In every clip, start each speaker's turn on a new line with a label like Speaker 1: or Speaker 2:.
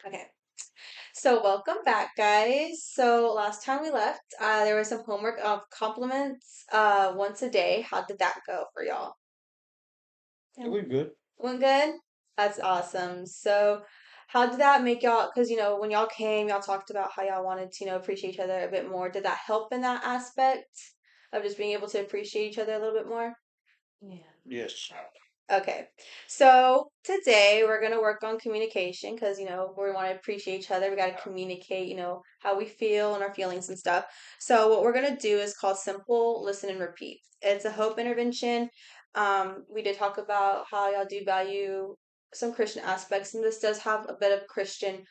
Speaker 1: Okay, so welcome back, guys. So last time we left, there was some homework of compliments once a day. How did that go for y'all?
Speaker 2: It was good.
Speaker 1: Went good? That's awesome. So how did that make y'all, because when y'all came, y'all talked about how y'all wanted to, appreciate each other a bit more. Did that help in that aspect of just being able to appreciate each other a little bit more?
Speaker 2: Yeah. Yes.
Speaker 1: Okay, so today we're gonna work on communication because we want to appreciate each other. We got to communicate, how we feel and our feelings and stuff. So what we're gonna do is called simple listen and repeat. It's a hope intervention. We did talk about how y'all do value some Christian aspects, and this does have a bit of Christian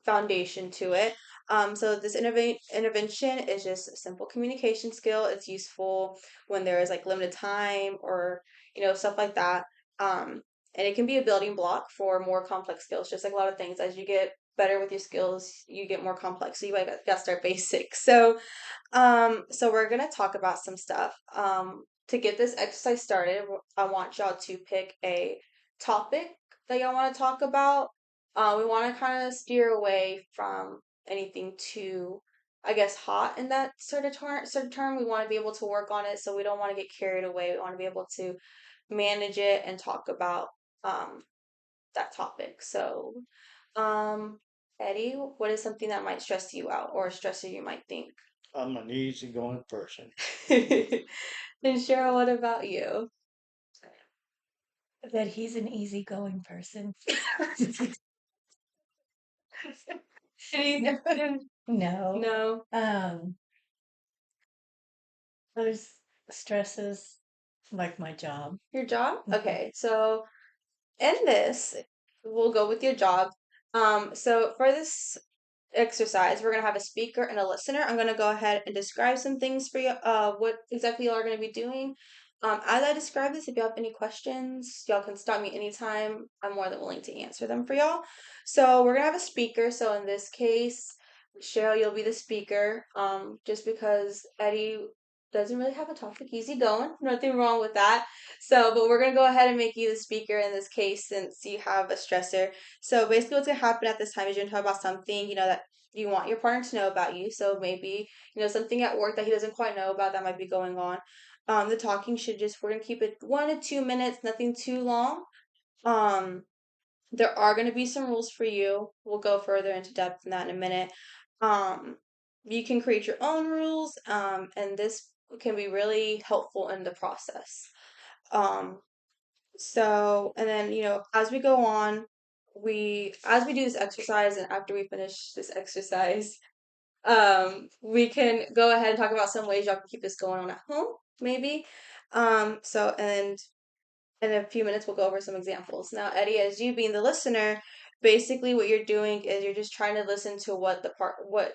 Speaker 1: foundation to it. So this intervention is just a simple communication skill. It's useful when there is like limited time or stuff like that, and it can be a building block for more complex skills, just like a lot of things. As you get better with your skills, you get more complex. So you got to start basic. So we're gonna talk about some stuff. To get this exercise started, I want y'all to pick a topic that y'all want to talk about. We want to kind of steer away from anything too, I guess, hot in that sort of term. We want to be able to work on it, so we don't want to get carried away. We want to be able to manage it and talk about um that topic. So, um, Eddie, what is something that might stress you out or a stressor you might think?
Speaker 2: I'm an easygoing person.
Speaker 1: And Cheryl, what about you?
Speaker 3: That he's an easygoing person.
Speaker 1: Any-
Speaker 3: No.
Speaker 1: no,
Speaker 3: Um, there's stresses like my job.
Speaker 1: your job?
Speaker 3: Mhm.
Speaker 1: Okay, so in this, we'll go with your job. So for this exercise, we're gonna have a speaker and a listener. I'm gonna go ahead and describe some things for you, what exactly y'all are gonna be doing. As I describe this, if you have any questions, y'all can stop me anytime. I'm more than willing to answer them for y'all. So we're gonna have a speaker. So in this case, Cheryl, you'll be the speaker. Just because Eddie doesn't really have a topic, easy going, nothing wrong with that. So, but we're gonna go ahead and make you the speaker in this case since you have a stressor. So basically what's gonna happen at this time is you're gonna talk about something, that you want your partner to know about you. So maybe, something at work that he doesn't quite know about that might be going on. The talking should just, we're gonna keep it 1 to 2 minutes, nothing too long. Um, there are gonna be some rules for you. We'll go further into depth in that in a minute. Um, you can create your own rules, and this can be really helpful in the process. Um, and then, as we go on, as we do this exercise and after we finish this exercise, we can go ahead and talk about some ways y'all can keep this going on at home, maybe. And in a few minutes, we'll go over some examples. Now, Eddie, as you being the listener, basically what you're doing is you're just trying to listen to what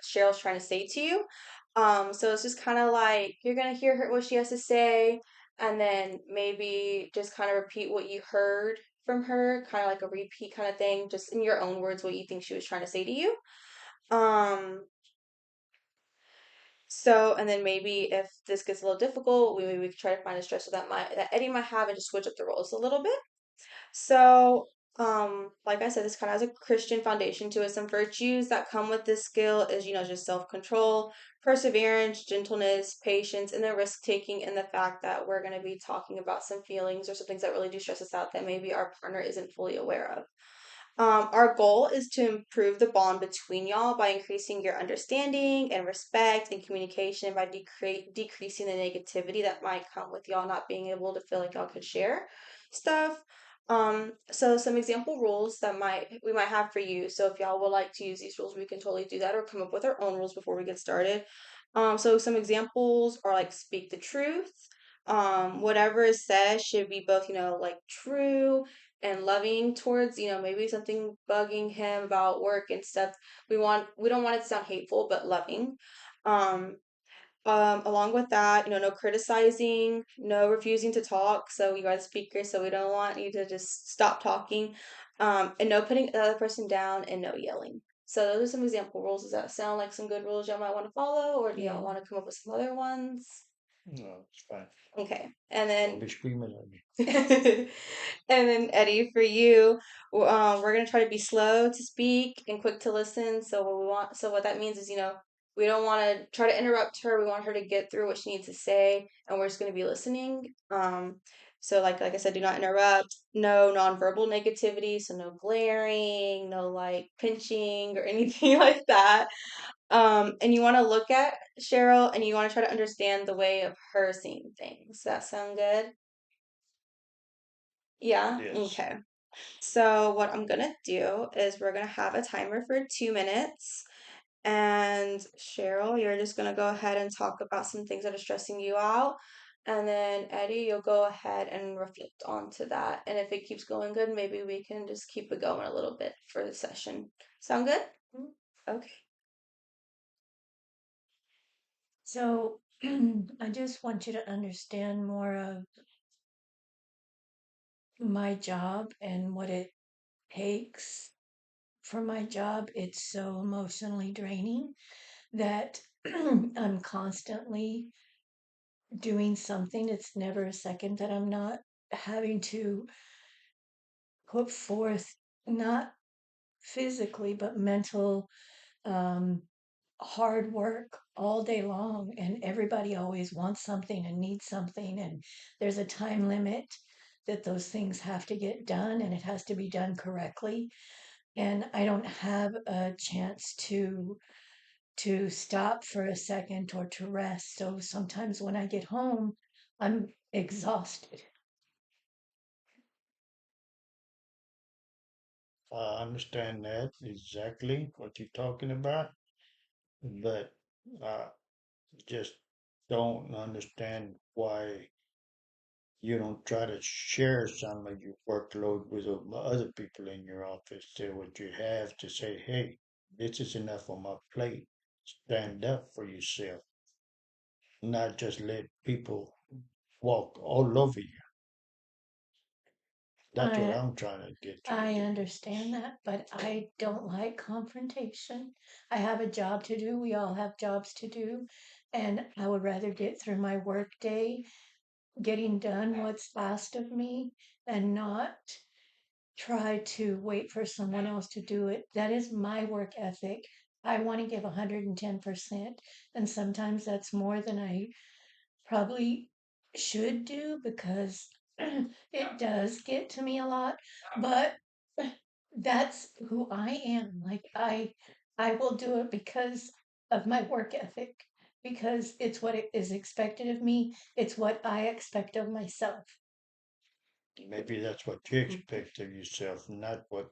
Speaker 1: Cheryl's trying to say to you. So it's just kind of like you're gonna hear what she has to say, and then maybe just kind of repeat what you heard from her, kind of like a repeat kind of thing, just in your own words, what you think she was trying to say to you. Um, and then maybe if this gets a little difficult, we could try to find a stressor that Eddie might have and just switch up the roles a little bit. So, like I said, this kind of has a Christian foundation to it. Some virtues that come with this skill is, just self-control, perseverance, gentleness, patience, and then risk-taking, and the fact that we're going to be talking about some feelings or some things that really do stress us out that maybe our partner isn't fully aware of. Our goal is to improve the bond between y'all by increasing your understanding and respect and communication by decreasing the negativity that might come with y'all not being able to feel like y'all could share stuff. So some example rules that we might have for you. So if y'all would like to use these rules, we can totally do that or come up with our own rules before we get started. So some examples are like speak the truth. Whatever is said should be both, like true and loving towards, maybe something bugging him about work and stuff. We don't want it to sound hateful, but loving. Um, Along with that, no criticizing, no refusing to talk. So you are the speaker, so we don't want you to just stop talking. And no putting the other person down and no yelling. So those are some example rules. Does that sound like some good rules y'all might want to follow, or do y'all
Speaker 3: Yeah.
Speaker 1: want to come up with some other ones?
Speaker 2: No, it's fine.
Speaker 1: Okay. And
Speaker 2: Don't
Speaker 1: then
Speaker 2: be screaming at me.
Speaker 1: and then Eddie, for you, we're gonna try to be slow to speak and quick to listen. So what that means is, we don't want to try to interrupt her. We want her to get through what she needs to say, and we're just gonna be listening. So like I said, do not interrupt. No nonverbal negativity. So no glaring, no like pinching or anything like that. And you want to look at Cheryl, and you want to try to understand the way of her seeing things. Does that sound good? Yeah?
Speaker 2: Yes.
Speaker 1: Okay. So what I'm gonna do is we're gonna have a timer for 2 minutes. And Cheryl, you're just gonna go ahead and talk about some things that are stressing you out. And then Eddie, you'll go ahead and reflect onto that. And if it keeps going good, maybe we can just keep it going a little bit for the session. Sound good?
Speaker 3: Mm.
Speaker 1: Okay.
Speaker 3: So I just want you to understand more of my job and what it takes for my job. It's so emotionally draining that I'm constantly doing something. It's never a second that I'm not having to put forth, not physically, but mental um, hard work all day long. And everybody always wants something and needs something. And there's a time limit that those things have to get done and it has to be done correctly. And I don't have a chance to stop for a second or to rest. So sometimes when I get home, I'm exhausted.
Speaker 2: I understand that exactly what you're talking about, but I just don't understand why you don't try to share some of your workload with other people in your office. Say what you have to say, hey, this is enough on my plate. Stand up for yourself, not just let people walk all over you. That's what
Speaker 3: I
Speaker 2: I'm trying to get you to
Speaker 3: I
Speaker 2: do.
Speaker 3: understand that, but I don't like confrontation. I have a job to do. We all have jobs to do, and I would rather get through my work day getting done what's asked of me and not try to wait for someone else to do it. That is my work ethic. I want to give 110%, and sometimes that's more than I probably should do because it does get to me a lot, but that's who I am. Like I will do it because of my work ethic, because it's what it is expected of me. It's what I expect of myself.
Speaker 2: Maybe that's what you expect of yourself, not what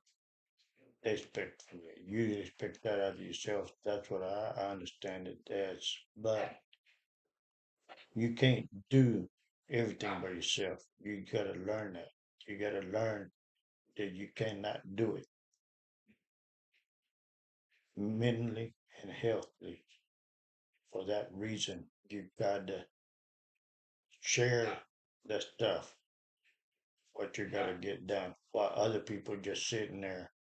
Speaker 2: they expect from you. You expect that out of yourself. That's what I understand it as. But you can't do everything by yourself. You gotta learn that. You gotta learn that you cannot do it mentally and healthily. For that reason, you gotta share the stuff, what you gotta get done, while other people just sitting there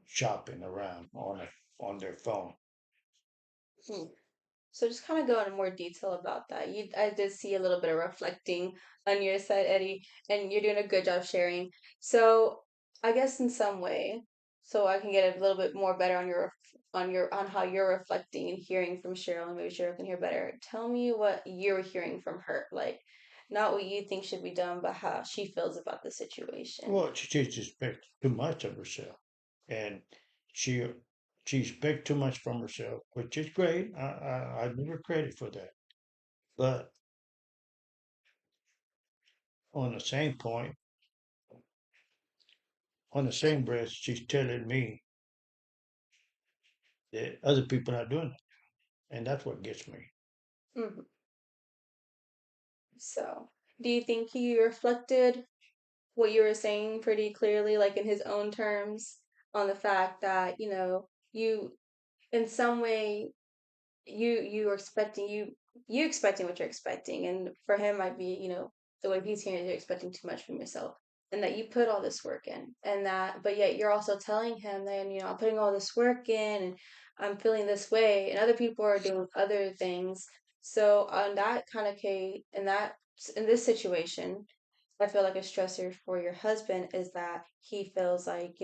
Speaker 2: shopping around on their phone.
Speaker 1: Hmm. So just kind of go into more detail about that. I did see a little bit of reflecting on your side, Eddie, and you're doing a good job sharing. So I guess in some way, so I can get a little bit more better on how you're reflecting and hearing from Cheryl, and maybe Cheryl can hear better. Tell me what you're hearing from her, like not what you think should be done, but how she feels about the situation.
Speaker 2: Well, she just expects too much of herself, and she she expects too much from herself, which is great. I give her credit for that. But on the same point, on the same breath, she's telling me that other people are doing it, and that's what gets me.
Speaker 1: Hmm. So, do you think he reflected what you were saying pretty clearly, like in his own terms, on the fact that, you in some way you are expecting you expecting what you're expecting, and for him might be, the way he's hearing it, you're expecting too much from yourself. And that you put all this work in, and that but yet you're also telling him that, I'm putting all this work in and I'm feeling this way and other people are doing other things. So on that kind of case, in this situation, I feel like a stressor for your husband is that he feels like,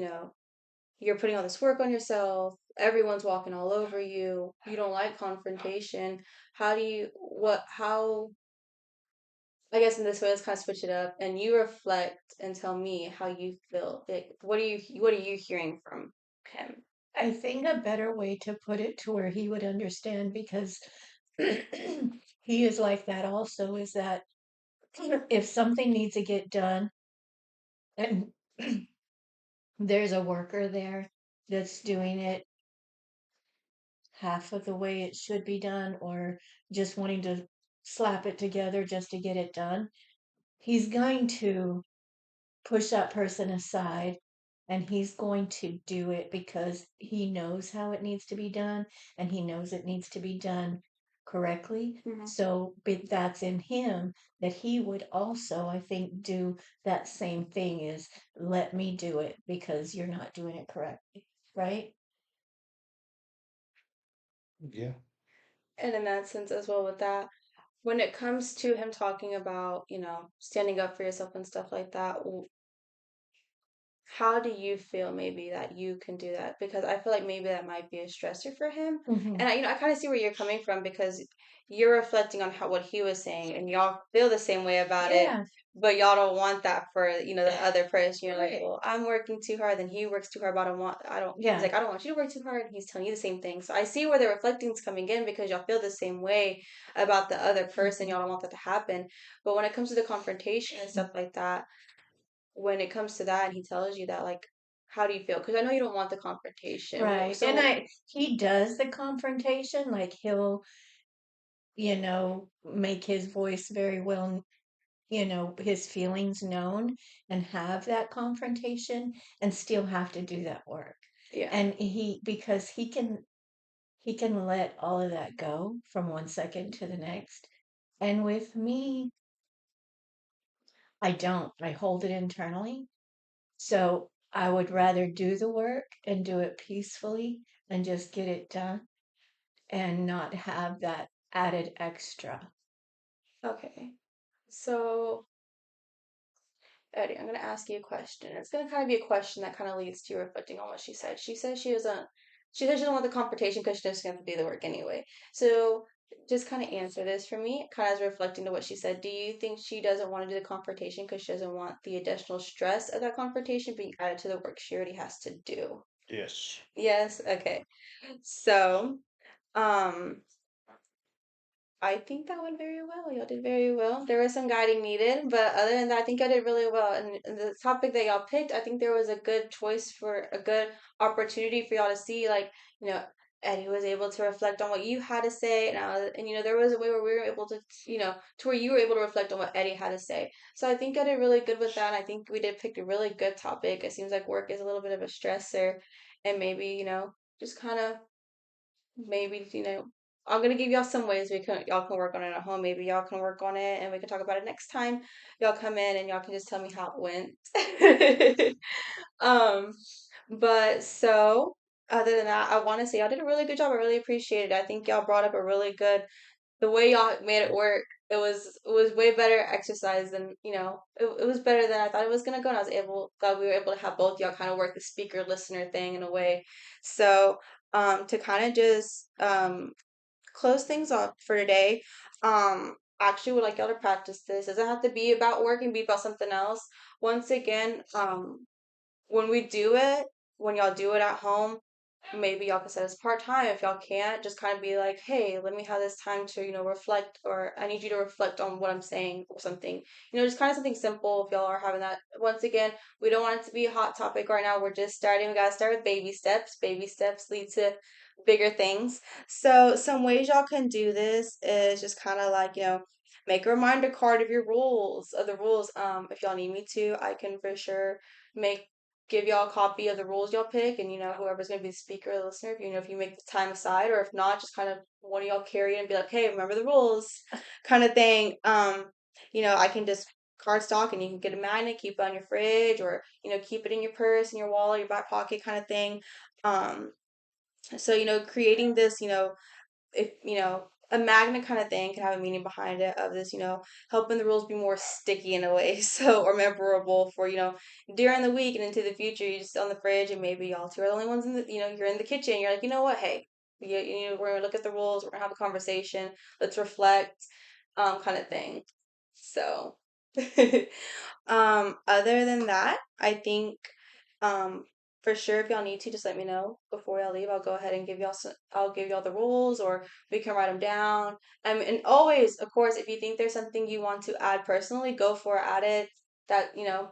Speaker 1: you're putting all this work on yourself, everyone's walking all over you, you don't like confrontation. How, I guess in this way, let's kind of switch it up and you reflect and tell me how you feel. Like, what are you hearing from him?
Speaker 3: I think a better way to put it to where he would understand, because he is like that also, is that if something needs to get done and there's a worker there that's doing it half of the way it should be done, or just wanting to slap it together just to get it done, he's going to push that person aside, and he's going to do it because he knows how it needs to be done, and he knows it needs to be done correctly.
Speaker 1: Hmm.
Speaker 3: So, but that's in him, that he would also, I think, do that same thing, is let me do it because you're not doing it correctly, right?
Speaker 2: Yeah.
Speaker 1: And in that sense as well with that, when it comes to him talking about, standing up for yourself and stuff like that, how do you feel maybe that you can do that? Because I feel like maybe that might be a stressor for him.
Speaker 3: Hmm.
Speaker 1: And I kind of see where you're coming from because you're reflecting on what he was saying and y'all feel the same way about it,
Speaker 3: Yeah,
Speaker 1: but y'all don't want that for, the other person. You're like,
Speaker 3: right.
Speaker 1: well, I'm working too hard, then he works too hard, but he's
Speaker 3: Yeah.
Speaker 1: like, I don't want you to work too hard. He's telling you the same thing. So I see where the reflecting's coming in because y'all feel the same way about the other person.
Speaker 3: Mhm.
Speaker 1: Y'all don't want that to happen. But when it comes to the confrontation and stuff like that, when it comes to that and he tells you that, like, how do you feel? Because I know you don't want the confrontation.
Speaker 3: Right. And
Speaker 1: So,
Speaker 3: he does the confrontation, like he'll, make his voice very well, his feelings known, and have that confrontation, and still have to do that work.
Speaker 1: yeah.
Speaker 3: And because he can let all of that go from one second to the next. And with me, I don't. I hold it internally. So I would rather do the work and do it peacefully and just get it done, and not have that added extra.
Speaker 1: Okay. So, Eddie, I'm going to ask you a question. It's going to kind of be a question that kind of leads to you reflecting on what she said. She said she doesn't want the confrontation because she's just going to have to do the work anyway. So, just kind of answer this for me, kind of as reflecting to what she said. Do you think she doesn't want to do the confrontation because she doesn't want the additional stress of that confrontation being added to the work she already has to do?
Speaker 2: Yes.
Speaker 1: Yes, okay. So, um, I think that went very well. Y'all did very well. There was some guiding needed, but other than that, I think I did really well. And the topic that y'all picked, I think there was a good choice for a good opportunity for y'all to see, like, you know, Eddie was able to reflect on what you had to say, and there was a way where we were able to, to where you were able to reflect on what Eddie had to say. So I think I did really good with that. And I think we did pick a really good topic. It seems like work is a little bit of a stressor, and maybe, just kind of maybe I'm gonna give y'all some ways y'all can work on it at home. Maybe y'all can work on it and we can talk about it next time y'all come in and y'all can just tell me how it went. um but so other than that, I want to say y'all did a really good job. I really appreciate it. I think y'all brought up a really good the way y'all made it work. It was way better exercise than it was better than I thought it was gonna go, and I was able glad we were able to have both y'all kind of work the speaker listener thing in a way. So to kind of just close things off for today, actually would like y'all to practice this. It doesn't have to be about work and be about something else. Once again, when we do it, when y'all do it at home, maybe y'all can set as part time. If y'all can't, just kind of be like, hey, let me have this time to, reflect, or I need you to reflect on what I'm saying or something. Just kind of something simple if y'all are having that. Once again, we don't want it to be a hot topic right now. We're just starting. We gotta start with baby steps. Baby steps lead to bigger things. So some ways y'all can do this is just kind of like, make a reminder card of the rules. If y'all need me to, I can for sure make give y'all a copy of the rules y'all pick, and whoever's gonna be the speaker or the listener, if you make the time aside, or if not, just kind of one of y'all carry it and be like, hey, remember the rules, kind of thing. I can just card stock, and you can get a magnet, keep it on your fridge, or keep it in your purse, in your wallet, your back pocket, kind of thing. So creating this, if a magnet kind of thing can have a meaning behind it of this, helping the rules be more sticky in a way, so or memorable for, during the week and into the future. You just on the fridge and maybe y'all two are the only ones in the, you're in the kitchen. You're like, you know what? Hey, we're gonna look at the rules. We're gonna have a conversation. Let's reflect, kind of thing. So, other than that, I think, um, for sure, if y'all need to, just let me know before y'all leave. I'll go ahead and I'll give y'all the rules, or we can write them down. And always, of course, if you think there's something you want to add personally, go for it, add it. That,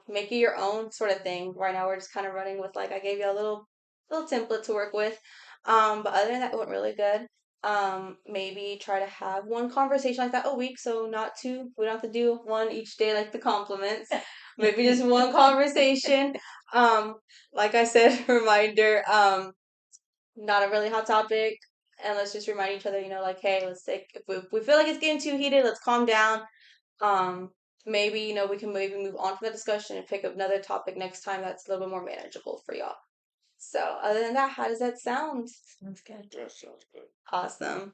Speaker 1: make it your own sort of thing. Right now, we're just kind of running with like I gave you a little template to work with. But other than that, it went really good. Maybe try to have one conversation like that a week, so not two. We don't have to do one each day like the compliments. Maybe just one conversation. Um, like I said, reminder, not a really hot topic, and let's just remind each other, like, hey, let's take if we feel like it's getting too heated, let's calm down. Um, maybe, we can maybe move on from the discussion and pick up another topic next time that's a little bit more manageable for y'all. So, other than that, how does that sound?
Speaker 3: Sounds good.
Speaker 2: That sounds good.
Speaker 1: Awesome.